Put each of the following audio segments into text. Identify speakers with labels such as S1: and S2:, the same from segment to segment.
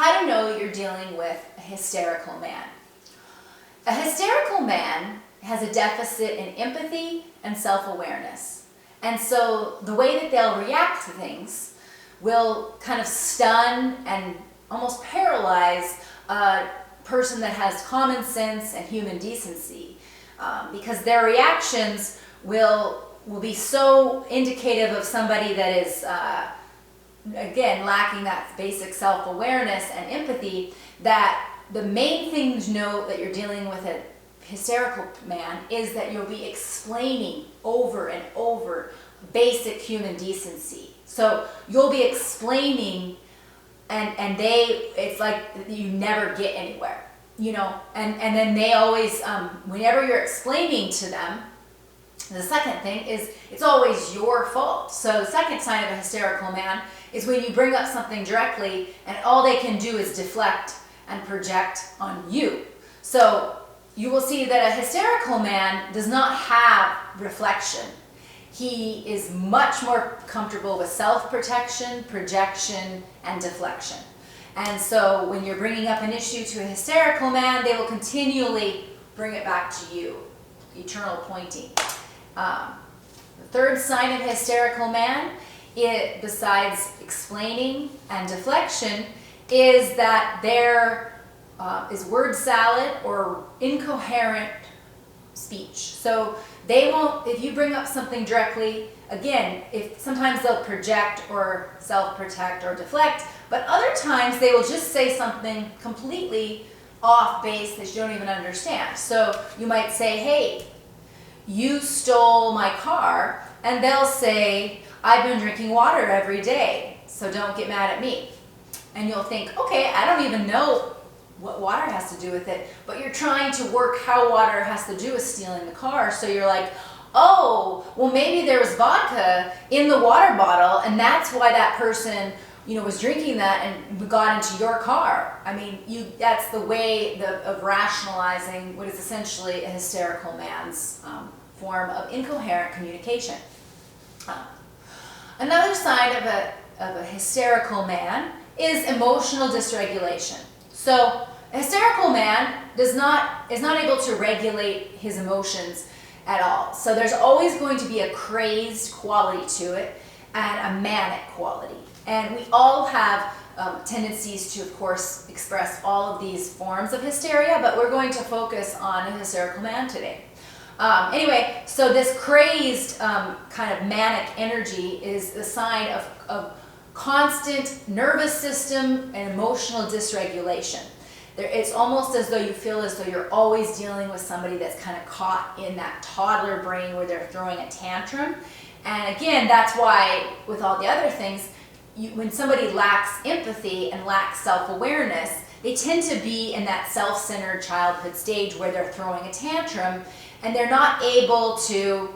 S1: How to know you're dealing with a hysterical man. A hysterical man has a deficit in empathy and self-awareness. And so the way that they'll react to things will kind of stun and almost paralyze a person that has common sense and human decency, because their reactions will be so indicative of somebody that is again, lacking that basic self-awareness and empathy, that the main thing to know that you're dealing with a hysterical man is that you'll be explaining over and over basic human decency. So you'll be explaining and it's like you never get anywhere, you know, and then they always, whenever you're explaining to them, the second thing is it's always your fault. So the second sign of a hysterical man is when you bring up something directly and all they can do is deflect and project on you. So you will see that a hysterical man does not have reflection. He is much more comfortable with self-protection, projection, and deflection. And so when you're bringing up an issue to a hysterical man, they will continually bring it back to you, eternal pointing. The third sign of a hysterical man, besides explaining and deflection, is that there is word salad or incoherent speech. So they won't, if you bring up something directly, again, sometimes they'll project or self-protect or deflect, but other times they will just say something completely off base that you don't even understand. So you might say, hey, you stole my car, and they'll say, I've been drinking water every day, so don't get mad at me. And you'll think, okay, I don't even know what water has to do with it, but you're trying to work how water has to do with stealing the car. So you're like, oh, well, maybe there was vodka in the water bottle, and that's why that person, you know, was drinking that and got into your car. I mean, that's the way of rationalizing what is essentially a hysterical man's form of incoherent communication. Another sign of a hysterical man is emotional dysregulation. So a hysterical man is not able to regulate his emotions at all. So there's always going to be a crazed quality to it and a manic quality. And we all have tendencies to, of course, express all of these forms of hysteria, but we're going to focus on a hysterical man today. Anyway, so this crazed kind of manic energy is a sign of constant nervous system and emotional dysregulation. It's almost as though you feel as though you're always dealing with somebody that's kind of caught in that toddler brain where they're throwing a tantrum. And again, that's why with all the other things, when somebody lacks empathy and lacks self-awareness, they tend to be in that self-centered childhood stage where they're throwing a tantrum and they're not able to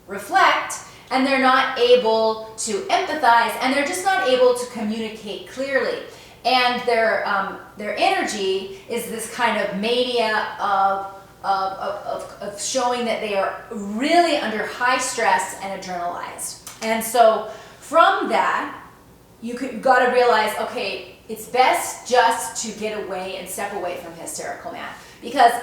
S1: reflect, and they're not able to empathize, and they're just not able to communicate clearly. And their energy is this kind of mania of showing that they are really under high stress and adrenalized. And so from that, you've got to realize, okay, it's best just to get away and step away from hysterical man, because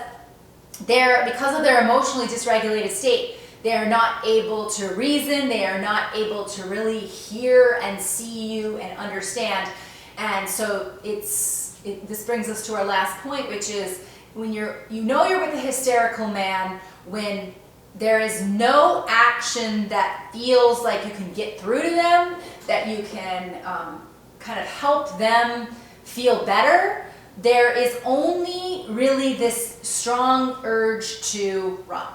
S1: of their emotionally dysregulated state, they are not able to reason, they are not able to really hear and see you and understand. And so this brings us to our last point, which is when you're with a hysterical man when there is no action that feels like you can get through to them, that you can kind of help them feel better. There is only really this strong urge to run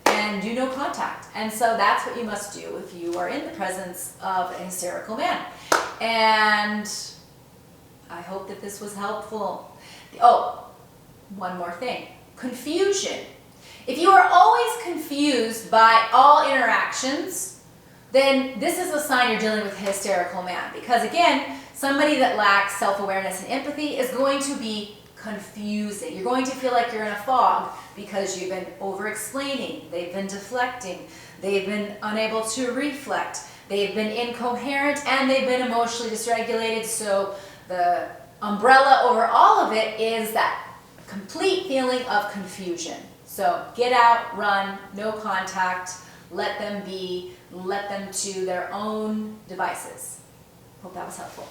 S1: and do no contact. And so that's what you must do if you are in the presence of a hysterical man. And I hope that this was helpful. Oh, one more thing. Confusion. If you are always confused by all interactions, then this is a sign you're dealing with a hysterical man. Because again, somebody that lacks self-awareness and empathy is going to be confusing. You're going to feel like you're in a fog because you've been over-explaining, they've been deflecting, they've been unable to reflect, they've been incoherent, and they've been emotionally dysregulated, so the umbrella over all of it is that complete feeling of confusion. So get out, run, no contact, let them be, let them to their own devices. Hope that was helpful.